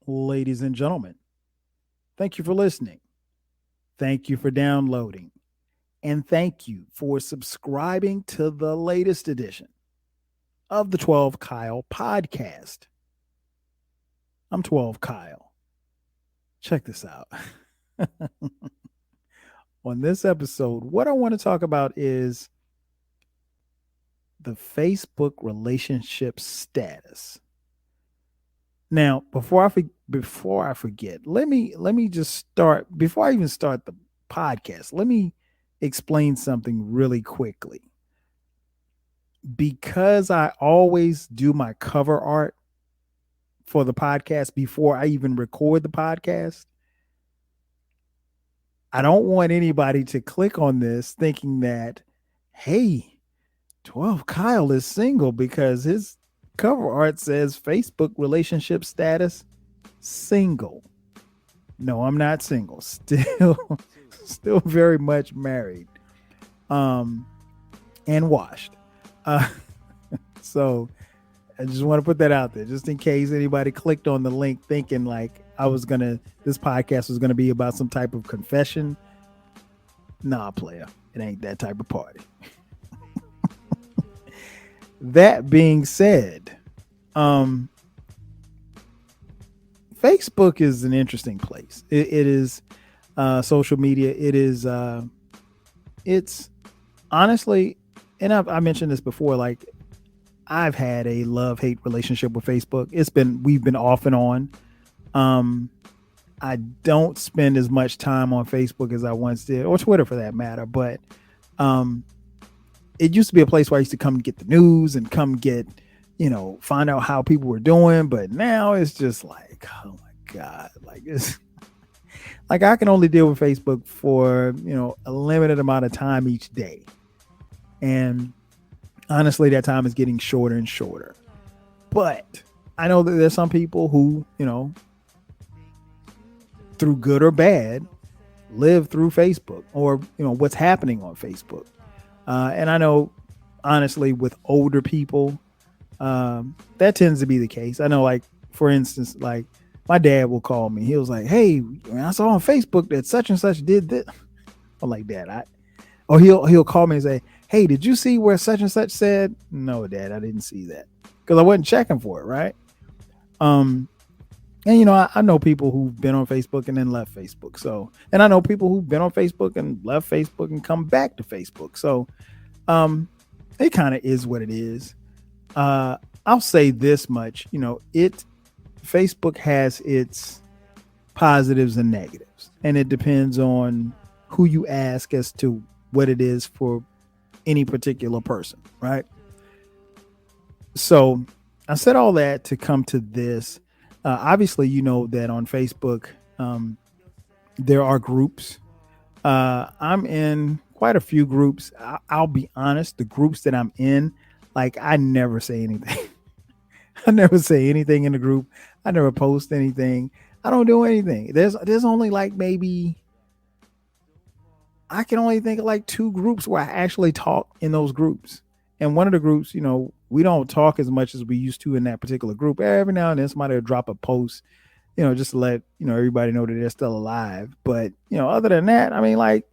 Ladies and gentlemen, thank you for listening. Thank you for downloading. And thank you for subscribing to the latest edition of the 12 Kyle podcast. I'm 12 Kyle. Check this out. On this episode, what I want to talk about is the Facebook relationship status. Now, before I forget, let me just start before I even start the podcast. Let me explain something really quickly. Because I always do my cover art for the podcast before I even record the podcast, I don't want anybody to click on this thinking that, hey, 12 Kyle is single because his cover art says Facebook relationship status single. No, I'm not single. Still very much married. Um and washed. Uh so I just want to put that out there just in case anybody clicked on the link thinking like this podcast was gonna be about some type of confession. Nah, player. It ain't that type of party. That being said, um, Facebook is an interesting place. It is social media. It's honestly, and I mentioned this before, like I've had a love hate relationship with Facebook. We've been off and on. Um, I don't spend as much time on Facebook as I once did, or Twitter for that matter. But um, it used to be a place where I used to come get the news and come get, find out how people were doing. But now it's just like, oh my God, like it's like I can only deal with Facebook for, a limited amount of time each day. And honestly, that time is getting shorter and shorter. But I know that there's some people who, through good or bad, live through Facebook or, what's happening on Facebook. And I know, honestly, with older people, that tends to be the case. I know, like, for instance, like my dad will call me. He was like, hey, I saw on Facebook that such and such did this. I'm like, Dad, or he'll call me and say, hey, did you see where such and such said? No, Dad, I didn't see that because I wasn't checking for it, right? Um, and I know people who've been on Facebook and then left Facebook. So, and I know people who've been on Facebook and left Facebook and come back to Facebook. So, um, it kind of is what it is. Uh, I'll say this much, Facebook has its positives and negatives, and it depends on who you ask as to what it is for any particular person, right? So I said all that to come to this. Obviously, you know that on Facebook, there are groups. I'm in quite a few groups. I'll be honest, the groups that I'm in, like I never say anything. I never say anything in the group. I never post anything. I don't do anything. There's only like maybe I can only think of like two groups where I actually talk in those groups. And one of the groups, we don't talk as much as we used to in that particular group. Every now and then somebody will drop a post, just to let, everybody know that they're still alive. But, other than that, I mean, like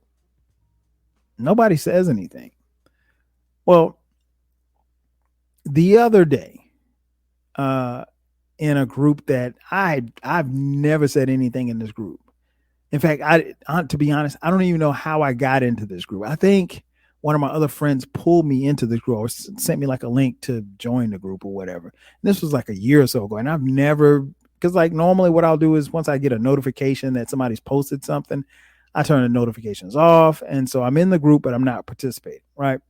nobody says anything. Well, the other day, uh, in a group that I've never said anything in this group. In fact, to be honest, I don't even know how I got into this group. I think one of my other friends pulled me into this group or sent me like a link to join the group or whatever. And this was like a year or so ago, and I've never because like normally what I'll do is once I get a notification that somebody's posted something, I turn the notifications off, and so I'm in the group, but I'm not participating. Right?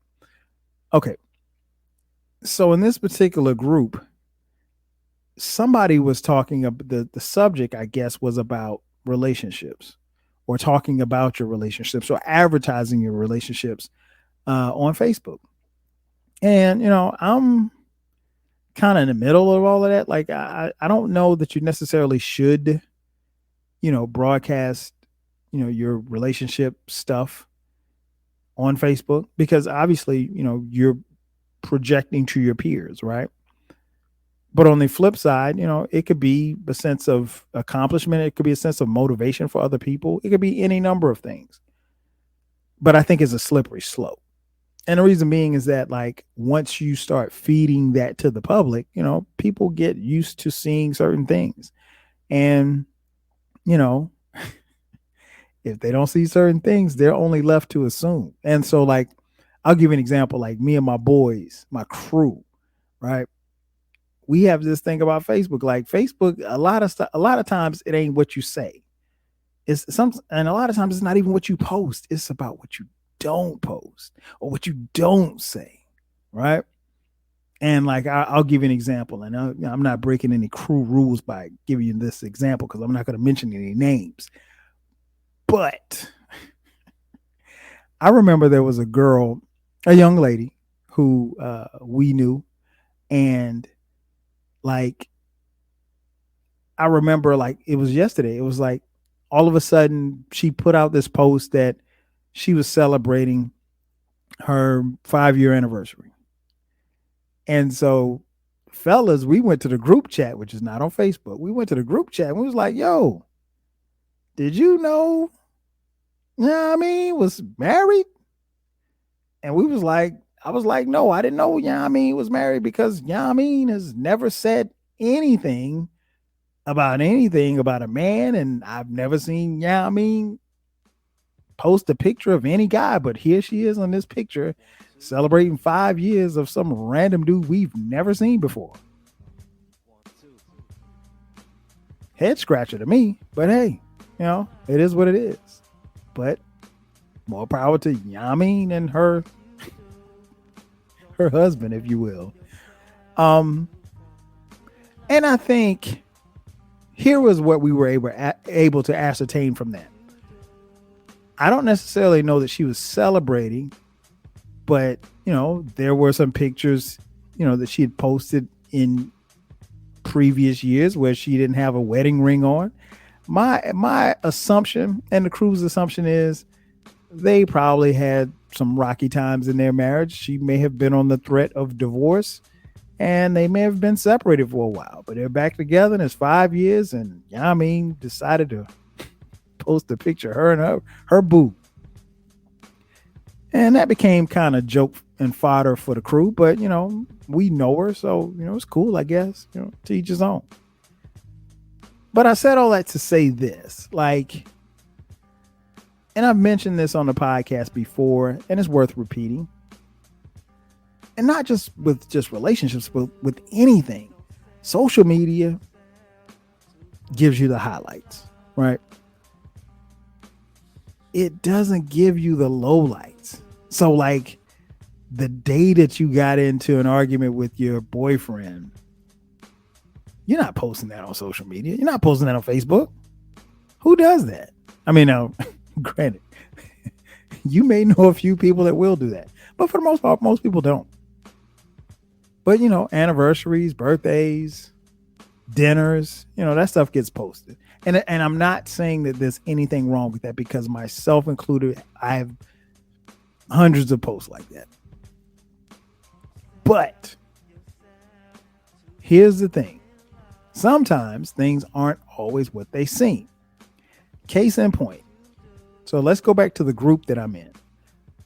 Okay. So in this particular group, somebody was talking about the subject, I guess, was about relationships or talking about your relationships or advertising your relationships on Facebook. And, I'm kind of in the middle of all of that. Like, I don't know that you necessarily should, broadcast, your relationship stuff on Facebook because obviously, you're projecting to your peers, right? But on the flip side, it could be a sense of accomplishment. It could be a sense of motivation for other people. It could be any number of things. But I think it's a slippery slope. And the reason being is that, like, once you start feeding that to the public, people get used to seeing certain things. And, you know, if they don't see certain things, they're only left to assume. And so, like, I'll give you an example. Like, me and my boys, my crew, right? We have this thing about Facebook. Like, Facebook, a lot of stuff, a lot of times it ain't what you say. And a lot of times it's not even what you post. It's about what you don't post or what you don't say, right? And like, I'll give you an example, and I'm not breaking any crew rules by giving you this example because I'm not going to mention any names. But I remember there was a young lady who we knew, and like, I remember, like, it was yesterday. It was like all of a sudden she put out this post that she was celebrating her 5-year anniversary. And so, fellas, we went to the group chat, which is not on Facebook. We went to the group chat and we was like, yo, did you know, was married? And we was like, I was like, no, I didn't know was married because has never said anything about a man. And I've never seen post a picture of any guy, but here she is on this picture celebrating 5 years of some random dude we've never seen before. Head scratcher to me, but hey, it is what it is. But more power to Yamin and her husband, if you will. And I think here was what we were able to ascertain from that. I don't necessarily know that she was celebrating, but there were some pictures, that she had posted in previous years where she didn't have a wedding ring on. My assumption, and the crew's assumption, is they probably had some rocky times in their marriage. She may have been on the threat of divorce, and they may have been separated for a while, but they're back together, and it's 5 years, and decided to post a picture of her and her boo. And that became kind of joke and fodder for the crew, but we know her, so it's cool, I guess. To each his own. But I said all that to say this, like, and I've mentioned this on the podcast before, and it's worth repeating. And not just with relationships, but with anything. Social media gives you the highlights, right? It doesn't give you the lowlights. So, like, the day that you got into an argument with your boyfriend, you're not posting that on social media. You're not posting that on Facebook. Who does that? I mean, now, granted, you may know a few people that will do that, but for the most part, most people don't. But, anniversaries, birthdays, dinners, that stuff gets posted. And I'm not saying that there's anything wrong with that, because myself included, I have hundreds of posts like that. But here's the thing. Sometimes things aren't always what they seem. Case in point. So let's go back to the group that I'm in.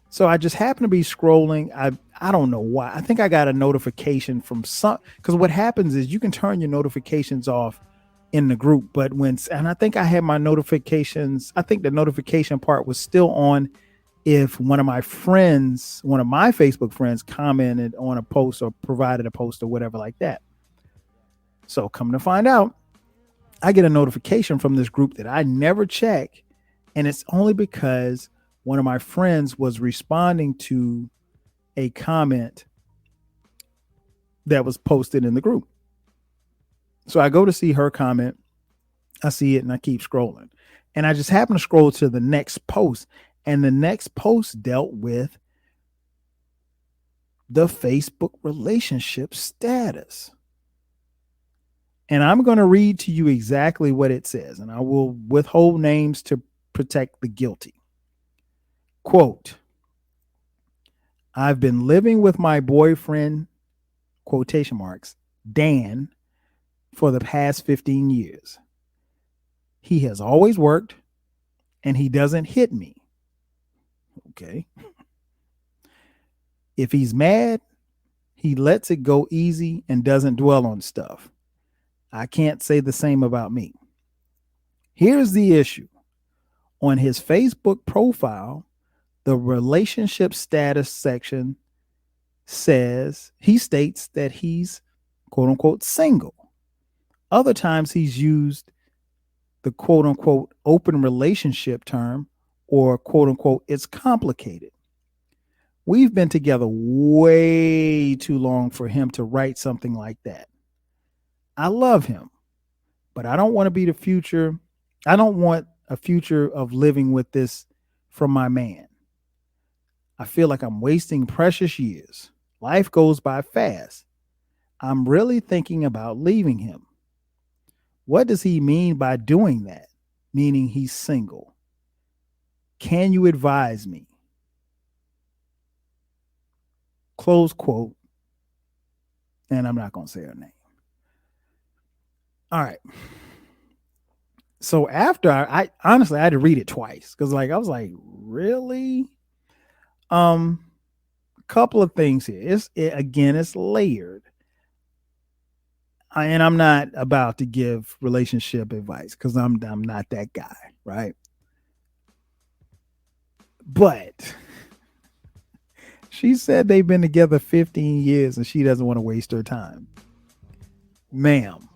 So I just happen to be scrolling. I don't know why. I think I got a notification from because what happens is you can turn your notifications off in the group, but and I think I had my notifications. I think the notification part was still on if one of my Facebook friends commented on a post or provided a post or whatever like that. So come to find out, I get a notification from this group that I never check. And it's only because one of my friends was responding to a comment that was posted in the group. So I go to see her comment. I see it and I keep scrolling. And I just happen to scroll to the next post. And the next post dealt with the Facebook relationship status. And I'm going to read to you exactly what it says. And I will withhold names to protect the guilty. Quote, I've been living with my boyfriend, quotation marks, Dan for the past 15 years. He has always worked and he doesn't hit me. Okay. If he's mad, he lets it go easy and doesn't dwell on stuff. I can't say the same about me. Here's the issue. On his Facebook profile, the relationship status section states that he's quote unquote single. Other times he's used the quote unquote open relationship term or quote unquote it's complicated. We've been together way too long for him to write something like that. I love him, but I don't want to be the future. I don't want a future of living with this from my man. I feel like I'm wasting precious years. Life goes by fast. I'm really thinking about leaving him. What does he mean by doing that? Meaning he's single. Can you advise me? Close quote. And I'm not going to say her name. All right. So after I honestly I had to read it twice because I was like, really? Couple of things here. It's layered. And I'm not about to give relationship advice because I'm not that guy, right? But she said they've been together 15 years and she doesn't want to waste her time. Ma'am,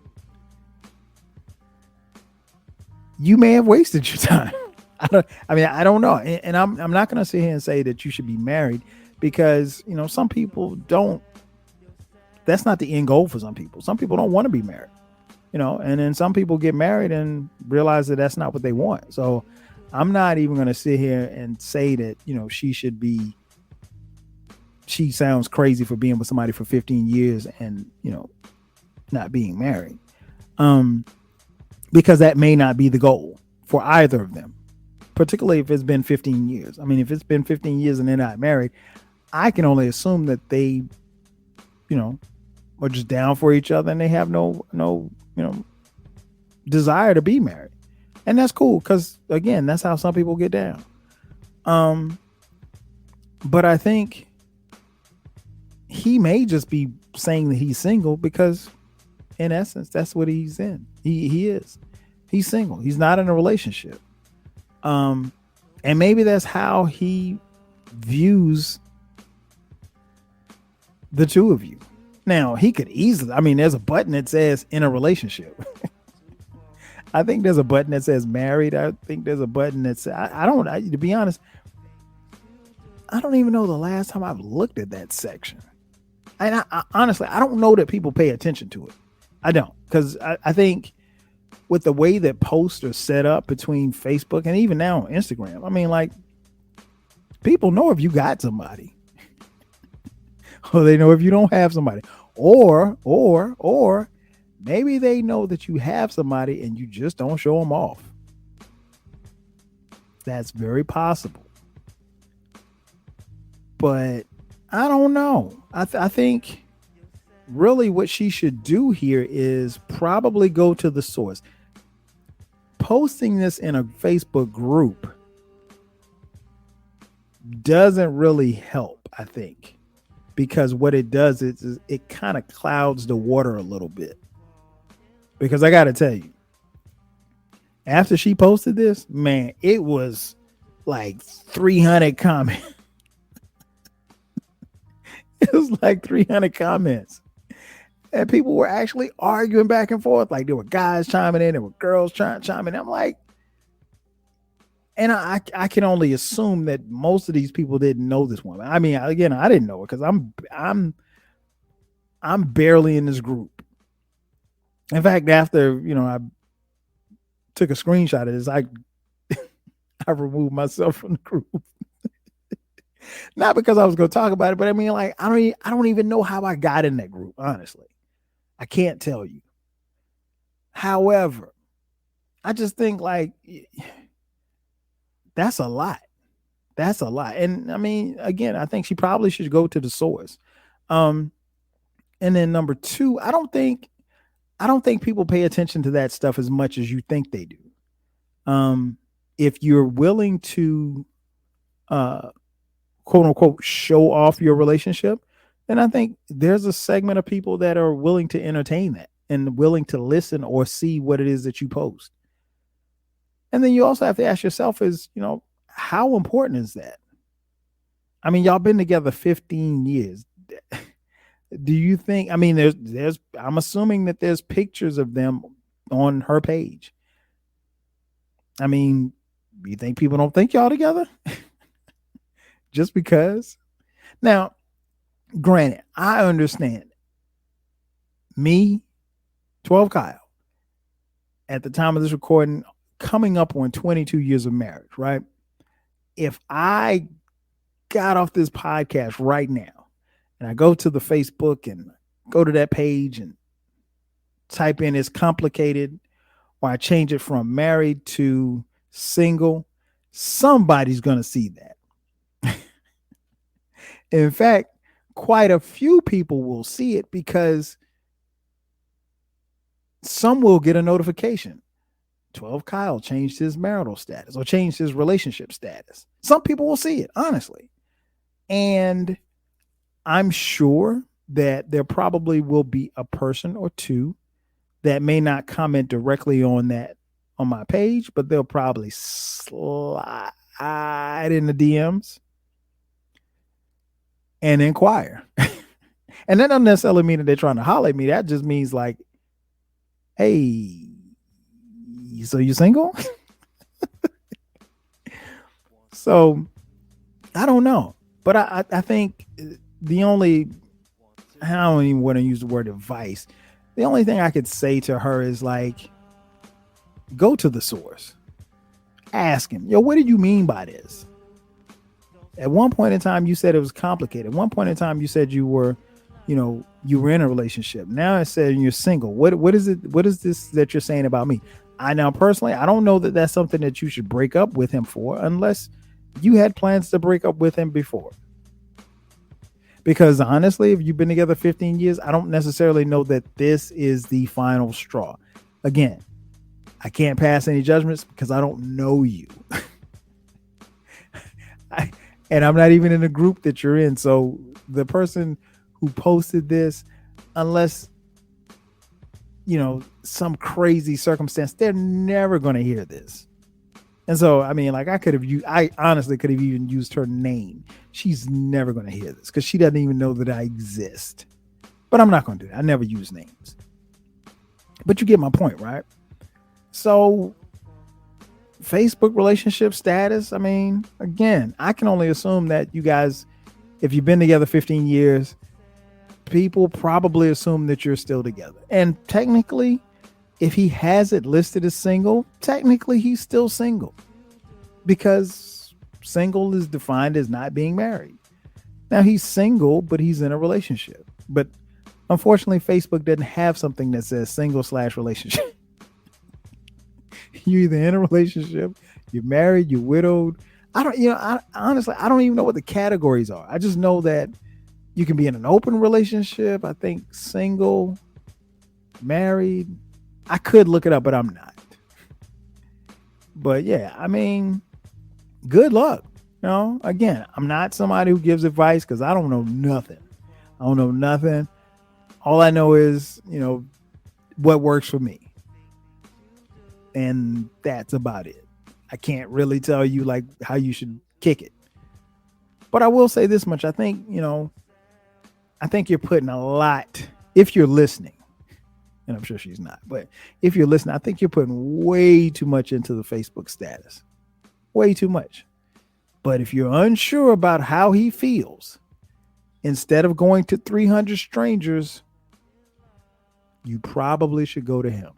you may have wasted your time. I don't know. And I'm not going to sit here and say that you should be married because, some people don't, that's not the end goal for some people. Some people don't want to be married, and then some people get married and realize that that's not what they want. So I'm not even going to sit here and say that, she sounds crazy for being with somebody for 15 years and, not being married. Because that may not be the goal for either of them, particularly if it's been 15 years. I mean, if it's been 15 years and they're not married, I can only assume that they, are just down for each other and they have no, desire to be married. And that's cool because, again, that's how some people get down. But I think he may just be saying that he's single because, in essence, that's what he's in. He is. He's single. He's not in a relationship. And maybe that's how he views the two of you. Now, he could easily, there's a button that says in a relationship. I think there's a button that says married. I think there's a button that says, to be honest, I don't even know the last time I've looked at that section. And honestly, I don't know that people pay attention to it. I don't, because I think with the way that posts are set up between Facebook and even now on Instagram, people know if you got somebody. Or they know if you don't have somebody, or maybe they know that you have somebody and you just don't show them off. That's very possible. But I don't know. I think really what she should do here is probably go to the source. Posting this in a Facebook group doesn't really help, I think. Because what it does is it kind of clouds the water a little bit. Because I got to tell you, after she posted this, man, it was like 300 comments. It was like 300 comments. And people were actually arguing back and forth. Like there were guys chiming in, there were girls chiming in. I'm like, and I can only assume that most of these people didn't know this woman. I didn't know it because I'm barely in this group. In fact, after I took a screenshot of this, I removed myself from the group. Not because I was going to talk about it, but I don't even know how I got in that group. Honestly, I can't tell you. However, I just think that's a lot. That's a lot. And again, I think she probably should go to the source. And then number two, I don't think people pay attention to that stuff as much as you think they do. Um, if you're willing to uh quote unquote show off your relationship, then I think there's a segment of people that are willing to entertain that and willing to listen or see what it is that you post. And then you also have to ask yourself is, how important is that? I mean, y'all been together 15 years. Do you think, I mean, there's I'm assuming that there's pictures of them on her page. I mean, you think people don't think y'all together just because? Now, granted, I understand me, 12 Kyle, at the time of this recording, coming up on 22 years of marriage, right? If I got off this podcast right now and I go to the Facebook and go to that page and type in it's complicated, or I change it from married to single, somebody's going to see that. In fact, quite a few people will see it because some will get a notification. 12 Kyle changed his marital status or changed his relationship status. Some people will see it, honestly. And I'm sure that there probably will be a person or two that may not comment directly on that on my page, but they'll probably slide in the DMs and inquire. And that doesn't necessarily mean that they're trying to holler at me. That just means like, hey, so you single? So I don't know. But I think the only, I don't even want to use the word advice. The only thing I could say to her is like, go to the source. Ask him, yo, what did you mean by this? At one point in time, you said it was complicated. At one point in time, you said you were in a relationship. Now it said you're single. What is it? What is this that you're saying about me? I now personally, I don't know that that's something that you should break up with him for unless you had plans to break up with him before. Because honestly, if you've been together 15 years, I don't necessarily know that this is the final straw. Again, I can't pass any judgments because I don't know you. And I'm not even in the group that you're in. So the person who posted this, unless, some crazy circumstance, they're never going to hear this. And so, I mean, like I honestly could have even used her name. She's never going to hear this because she doesn't even know that I exist. But I'm not going to do that. I never use names. But you get my point, right? So Facebook relationship status, I mean, again, I can only assume that you guys, if you've been together 15 years, people probably assume that you're still together. And technically, if he has it listed as single, technically he's still single because single is defined as not being married. Now he's single, but he's in a relationship. But unfortunately, Facebook doesn't have something that says single/relationship. You're either in a relationship, you're married, you're widowed. Honestly, I don't even know what the categories are. I just know that you can be in an open relationship. I think single, married. I could look it up, but I'm not. But yeah, I mean, good luck. Again, I'm not somebody who gives advice because I don't know nothing. I don't know nothing. All I know is, what works for me. And that's about it. I can't really tell you like how you should kick it. But I will say this much. I think you're putting a lot, if you're listening, and I'm sure she's not, but if you're listening, I think you're putting way too much into the Facebook status. Way too much. But if you're unsure about how he feels, instead of going to 300 strangers, you probably should go to him.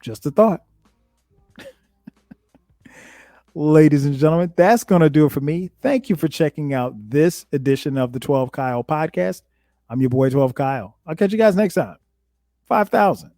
Just a thought. Ladies and gentlemen, that's going to do it for me. Thank you for checking out this edition of the 12 Kyle podcast. I'm your boy 12 Kyle. I'll catch you guys next time. 5,000.